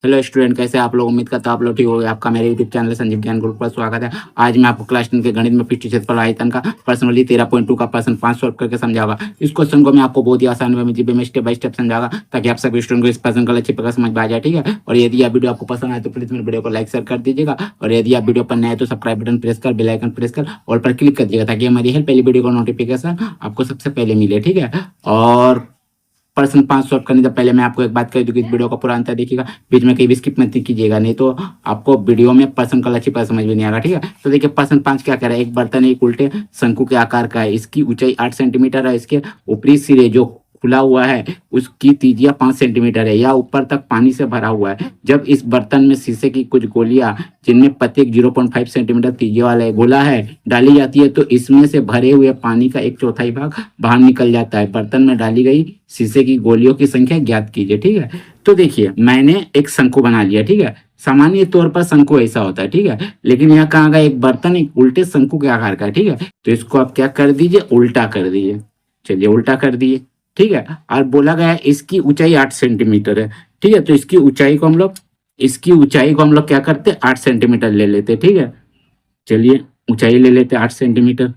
Hello student, कैसे आप लोग? उम्मीद करता हूं आप लोग ठीक हो गए। आपका मेरे यूट्यूब चैनल संजीव ज्ञान ग्रुप पर स्वागत है। आज मैं आपको क्लास 10 के गणित में पृष्ठ क्षेत्रफल आयतन का पर्सनली 13.2 का प्रश्न 5 सॉल्व करके समझाऊंगा। इस क्वेश्चन को मैं आपको बहुत ही आसान वे में स्टेप बाय स्टेप समझाऊंगा, ताकि आप सभी स्टूडेंट को इस प्रश्न का अच्छी प्रकार समझ में आ जाए। ठीक है, और यदि आप वीडियो आपको पसंद आए तो प्लीज मेरे वीडियो को लाइक शेयर कर दीजिएगा, और यदि आप वीडियो पर नए तो सब्सक्राइब बटन प्रेस कर बेल आइकन प्रेस कर ऑल पर क्लिक कर दीजिएगा, ताकि हमारी हर पहली वीडियो का नोटिफिकेशन आपको सबसे पहले मिले। ठीक है, और प्रश्न 5 सॉल्व करने से पहले मैं आपको एक बात कह दूं कि इस वीडियो का पूरा अंतर देखिएगा, बीच में कहीं भी स्किप मत कीजिएगा, नहीं तो आपको वीडियो में प्रश्न का अच्छी तरह समझ में नहीं आएगा। ठीक है, तो देखिए प्रश्न 5 क्या कह रहा है। एक बर्तन एक उल्टे शंकु के आकार का है, इसकी ऊंचाई 8 सेंटीमीटर है, इसके ऊपरी सिरे जो खुला हुआ है उसकी त्रिज्या 5 सेंटीमीटर है, या ऊपर तक पानी से भरा हुआ है। जब इस बर्तन में शीशे की कुछ गोलियां, जिनमें प्रत्येक 0.5 सेंटीमीटर त्रिज्या वाला गोला है, डाली जाती है, तो इसमें से भरे हुए पानी का 1/4 भाग बाहर निकल जाता है। बर्तन में डाली गई शीशे की गोलियों की संख्या ज्ञात कीजिए। ठीक है, तो देखिए मैंने एक शंकु बना लिया। ठीक है, सामान्य तौर पर शंकु ऐसा होता है। ठीक है, लेकिन यहाँ कहाँ का एक बर्तन एक उल्टे शंकु के आकार का है। ठीक है, तो इसको आप क्या कर दीजिए, उल्टा कर दीजिए। चलिए उल्टा कर दिए। ठीक है, और बोला गया है इसकी ऊंचाई 8 सेंटीमीटर है। ठीक है, तो इसकी ऊंचाई को हम लोग क्या करते हैं, 8 सेंटीमीटर ले लेते। ठीक है, चलिए ऊंचाई ले लेते 8 सेंटीमीटर।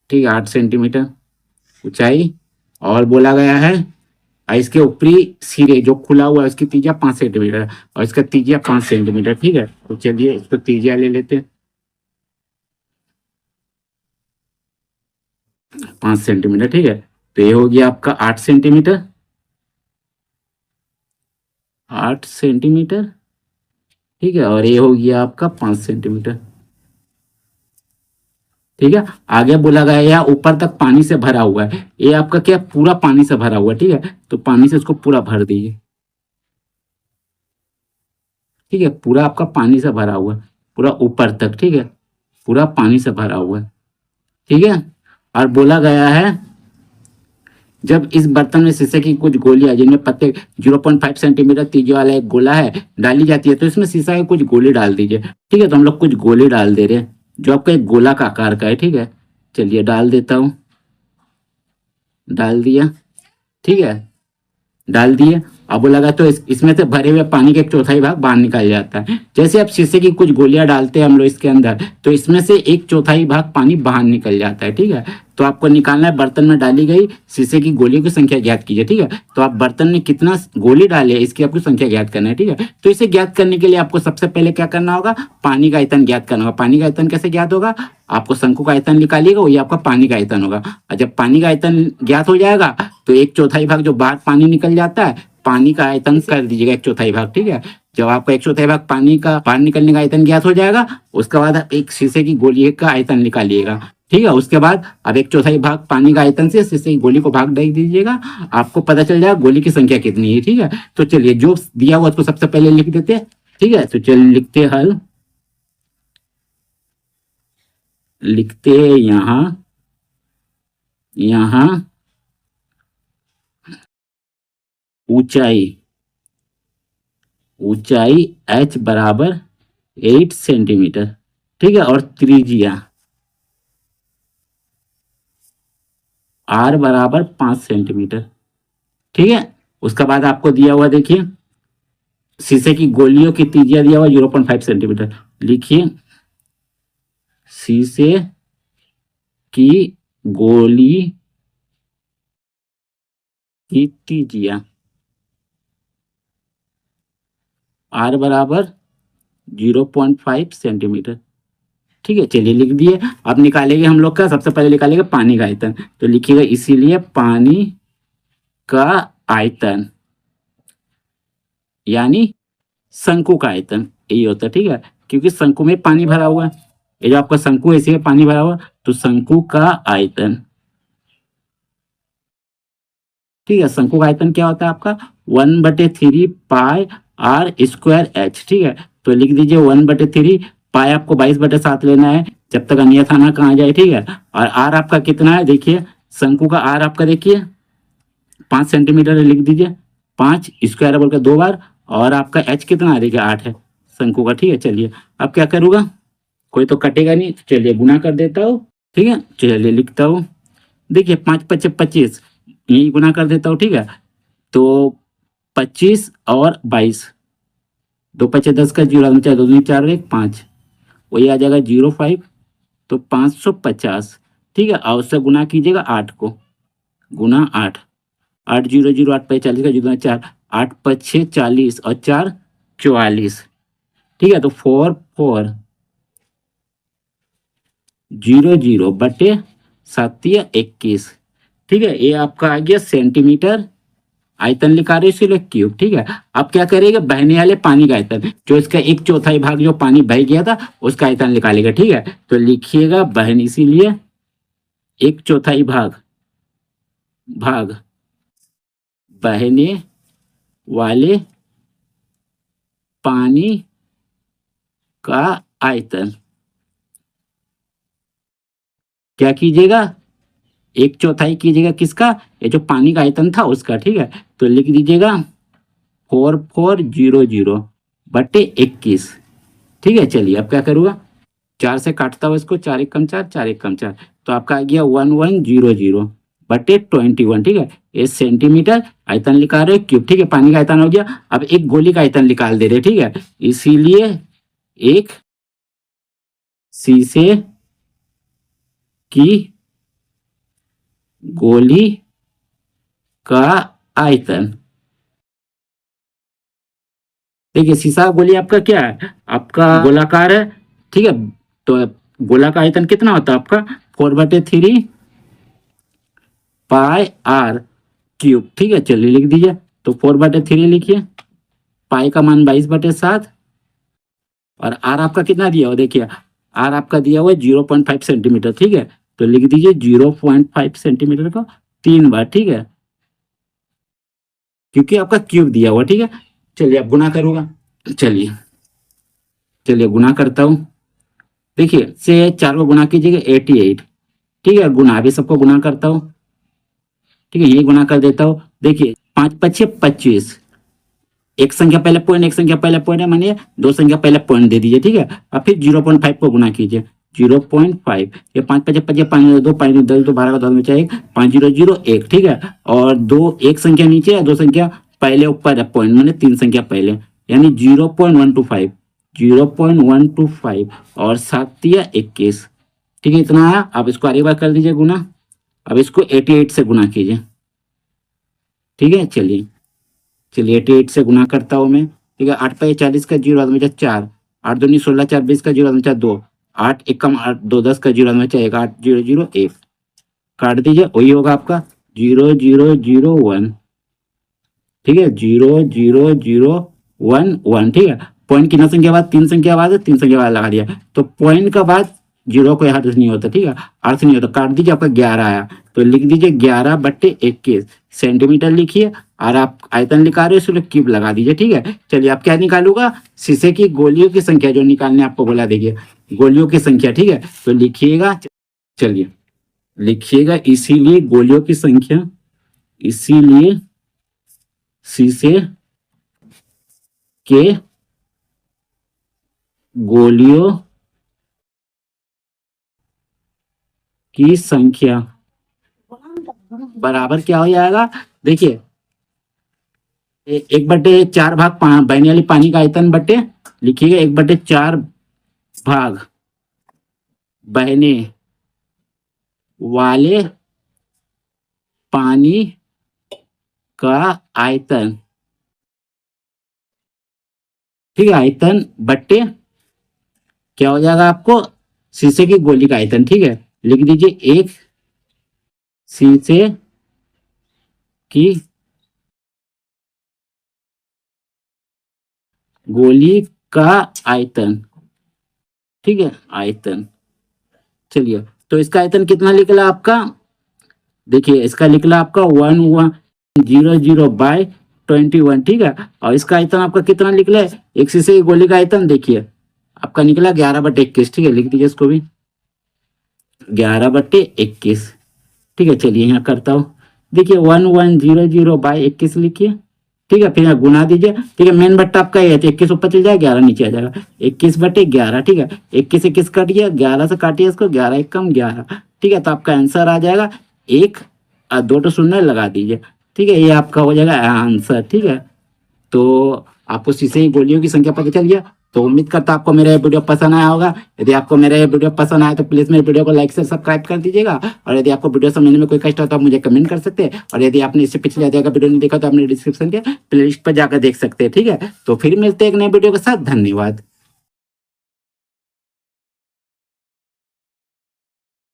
ठीक है, 8 सेंटीमीटर ऊंचाई। और बोला गया है और इसके ऊपरी सिरे जो खुला हुआ है उसकी त्रिज्या 5 सेंटीमीटर है, और इसका त्रिज्या 5 सेंटीमीटर। ठीक है, तो चलिए इसको त्रिज्या ले लेते हैं 5 सेंटीमीटर। ठीक है, तो ये हो गया आपका 8 सेंटीमीटर। 8 सेंटीमीटर। ठीक है, और ये हो गया आपका 5 सेंटीमीटर। ठीक है, आगे बोला गया या ऊपर तक पानी से भरा हुआ है, ये आपका क्या पूरा पानी से भरा हुआ है। ठीक है, तो पानी से इसको पूरा भर दीजिए। ठीक है, पूरा आपका पानी से भरा हुआ है, पूरा ऊपर तक। ठीक है, पूरा पानी से भरा हुआ है। ठीक है, और बोला गया है जब इस बर्तन में शीशे की कुछ गोलियां, जिनमें प्रत्येक 0.5 सेंटीमीटर त्रिज्या वाला एक गोला है, डाली जाती है, तो इसमें शीशा के कुछ गोले डाल दीजिए। ठीक है, तो हम लोग कुछ गोले डाल दे रहे हैं जो आपका एक गोला का आकार का है। ठीक है, चलिए डाल देता हूं। डाल दिया। ठीक है, डाल दिए। अब वो लगा तो इसमें से भरे हुए पानी का 1/4 भाग बाहर निकल जाता है। जैसे आप शीशे की कुछ गोलियां डालते हैं हम लोग इसके अंदर, तो इसमें से 1/4 भाग पानी बाहर निकल जाता है। ठीक है, तो आपको निकालना है बर्तन में डाली गई शीशे की गोलियों की संख्या ज्ञात कीजिए। ठीक है, तो आप बर्तन में कितना गोली डाले इसकी आपको संख्या ज्ञात करना है। ठीक है, तो इसे ज्ञात करने के लिए आपको सबसे पहले क्या करना होगा, पानी का आयतन ज्ञात करना होगा। पानी का आयतन कैसे ज्ञात होगा, आपको शंकु का आयतन निकालिएगा, वही आपका पानी का आयतन होगा। और जब पानी का आयतन ज्ञात हो जाएगा, तो 1/4 भाग जो बाहर पानी निकल जाता है, पानी का आयतन कर दीजिएगा 1/4 भाग। ठीक है, जब आपका 1/4 भाग पानी का बाहर निकलने का आयतन ज्ञात हो जाएगा, उसके बाद आप एक शीशे की गोली का आयतन निकालिएगा। ठीक है, उसके बाद अब 1/4 भाग पानी का आयतन से शीशे की गोली को भाग दे दीजिएगा, आपको पता चल जाएगा गोली की संख्या कितनी है। ठीक है, तो चलिए जो दिया हुआ उसको सबसे पहले लिख देते हैं। ठीक है, तो चलिए लिखते हल। लिखते यहां यहां ऊंचाई ऊंचाई h बराबर 8 सेंटीमीटर। ठीक है, और त्रिज्या r बराबर 5 सेंटीमीटर। ठीक है, उसके बाद आपको दिया हुआ देखिए शीशे की गोलियों की त्रिज्या दिया हुआ 0.5 सेंटीमीटर। लिखिए शीशे की गोली की त्रिज्या r बराबर 0.5 सेंटीमीटर। ठीक है, चलिए लिख दिए। अब निकालेंगे हम लोग का, सबसे पहले निकालेंगे पानी का आयतन। तो लिखिएगा इसीलिए पानी का आयतन यानी शंकु का आयतन यही होता है। ठीक है, क्योंकि शंकु में पानी भरा हुआ है, ये जो आपका शंकु ऐसे है पानी भरा हुआ, तो शंकु का आयतन। ठीक है, शंकु का आयतन क्या होता है आपका 1/3 पाई आर स्क्वायर एच। ठीक है, तो लिख दीजिए 1/3 पाई, आपको 22/7 लेना है जब तक अन्यथा ना कहा जाए। ठीक है, और आर आपका कितना है, देखिए शंकु का आर आपका देखिए 5 सेंटीमीटर है, लिख दीजिए 5 स्क्वायर बोल के 2 बार, और आपका एच कितना है, देखिए 8 है शंकु का। ठीक है, चलिए अब क्या करूँगा, कोई तो कटेगा नहीं, चलिए गुना कर देता हूँ। ठीक है, चलिए लिखता हूँ। देखिए 5 × 5 = 25, यही गुना कर देता हूँ। ठीक है, तो 25 और 22, 2 5 10 का 0 चाहे 2 दूनी 4 और 1 5, वही आ जाएगा 05, तो 550। ठीक है, और उससे गुना कीजिएगा 8 को, गुना 8, 8 0 0 8 5 40 का 0 4, 8 5 6 40 और 4 44। ठीक है, तो 4400 बटे 7 21। ठीक है, ये आपका आ गया सेंटीमीटर। आयतन लिखा रहे इसीलिए क्यूब। ठीक है, अब क्या करेगा, बहने वाले पानी का आयतन, जो इसका 1/4 भाग जो पानी बह गया था उसका आयतन निकालेगा। ठीक है, तो लिखिएगा बहन, इसीलिए 1/4 भाग बहने वाले पानी का आयतन। क्या कीजिएगा, 1/4 कीजिएगा किसका, ये जो पानी का आयतन था उसका। ठीक है, तो लिख दीजिएगा 4400 बटे 21। ठीक है, चलिए अब क्या करूँगा, 4 से काटता हूँ इसको, 4 1 4, 4 1 4, तो आपका आ गया 1100 बटे 21। ठीक है, ये सेंटीमीटर। आयतन लिखा रहे क्यूब। ठीक है, पानी का आयतन हो गया। अब एक गोली का आयतन निकाल दे रहे। ठीक है, इसीलिए एक शीशे की गोली का आयतन। देखिए, शीशा का गोली आपका क्या है, आपका गोलाकार है। ठीक है, तो गोला का आयतन कितना होता है आपका, 4/3 पाई आर क्यूब। ठीक है, चलिए लिख दीजिए, तो 4/3 लिखिए, पाई का मान 22/7, और आर आपका कितना दिया हुआ, देखिए आर आपका दिया हुआ है 0.5 सेंटीमीटर। ठीक है, तो लिख दीजिए 0.5 सेंटीमीटर को 3 बार। ठीक है, क्योंकि आपका क्यूब दिया हुआ। ठीक है, चलिए अब गुना करूंगा। चलिए चलिए गुना करता हूँ। देखिए, से 4 को गुना कीजिएगा 88। ठीक है, गुना अभी सबको गुना करता हूँ। ठीक है, ये गुना कर देता हूँ। देखिए, 5 5 25, एक संख्या पहले पॉइंट, एक संख्या पहले पॉइंट है, मानिए 2 संख्या पहले पॉइंट दे दीजिए। ठीक है, अब फिर 0.5 को गुना कीजिए, 0.5, ये 5 5 5 5 2 5 10 तो 12 का 10 में चाहिए 5 0 0 1। ठीक है, और दो, एक संख्या नीचे है, 2 संख्या पहले ऊपर है पॉइंट, मैंने 3 संख्या पहले, यानी 0.125, 0.125 और 7 या 21। ठीक है, इतना आया। अब इसको आगे बार कर दीजिए गुना। अब इसको 88 से गुना कीजिए। ठीक है, चलिए चलिए 88 से गुना करता हूँ मैं। ठीक है, 8 5 40 का 0 में 4, 8 दूनी 16 4 20 का 0 में 2, 8 1 8 2 10 का 0 में 1, 8 0 0 1 काट दीजिए, वही होगा आपका 0 0 0 1। ठीक है, 0 0 0 1 1। ठीक है, पॉइंट कितना संख्या बाद, 3 संख्या बाद है, 3 संख्या बाद लगा दिया, तो पॉइंट का बाद 0 को अर्थ नहीं होता। ठीक है, अर्थ नहीं होता, काट दीजिए, आपका 11 आया, तो लिख दीजिए 11/21 सेंटीमीटर लिखिए, और आप आयतन निकाल रहे हो इसलिए क्यूब लगा दीजिए। ठीक है, चलिए आप क्या निकालूंगा, शीशे की गोलियों की संख्या जो निकालने आपको बोला, देखिए गोलियों की संख्या। ठीक है, तो लिखिएगा, चलिए लिखिएगा, इसीलिए गोलियों की संख्या, इसीलिए शीशे के गोलियों की संख्या बराबर क्या हो जाएगा, देखिए 1/4 भाग बहने वाली पानी का आयतन बटे, लिखिएगा 1/4 भाग बहने वाले पानी का आयतन। ठीक है, आयतन बटे क्या हो जाएगा आपको, शीशे की गोली का आयतन। ठीक है, लिख दीजिए एक शीशे की गोली का आयतन। ठीक है, आयतन। चलिए, तो इसका आयतन कितना निकला आपका, देखिए इसका निकला आपका 1100/21। ठीक है, और इसका आयतन आपका कितना निकला है, एक शीशे की गोली का आयतन देखिए आपका निकला 11/21। ठीक है, लिख दीजिए इसको भी 11/21। ठीक है, चलिए यहाँ करता हूँ। देखिए 1100/21 लिखिए। ठीक है, फिर यहाँ गुना दीजिए। ठीक है, मेन बट्टा आपका ये है, 21 ऊपर चल जाएगा, 11 नीचे आ जाएगा, 21/11। ठीक है, 21 21 कट गया, 11 से काटिए इसको, 11 1 कम 11। ठीक है, तो आपका आंसर आ जाएगा 1 2 तो शून्य लगा दीजिए, ठीक है, ये आपका हो जाएगा आंसर। ठीक है, तो आपको शीशे की गोलियों की संख्या पता चल गया। तो उम्मीद करता आपको मेरा ये वीडियो पसंद आया होगा। यदि आपको मेरा ये वीडियो पसंद आया तो प्लीज मेरे वीडियो को लाइक से सब्सक्राइब कर दीजिएगा। और यदि आपको वीडियो समझने में कोई कष्ट हो तो आप मुझे कमेंट कर सकते हैं। और यदि आपने इससे पिछले अध्याय का वीडियो नहीं देखा तो आपने डिस्क्रिप्शन के प्लेलिस्ट पर जाकर देख सकते हैं। ठीक है, तो फिर मिलते हैं एक नए वीडियो के साथ। धन्यवाद।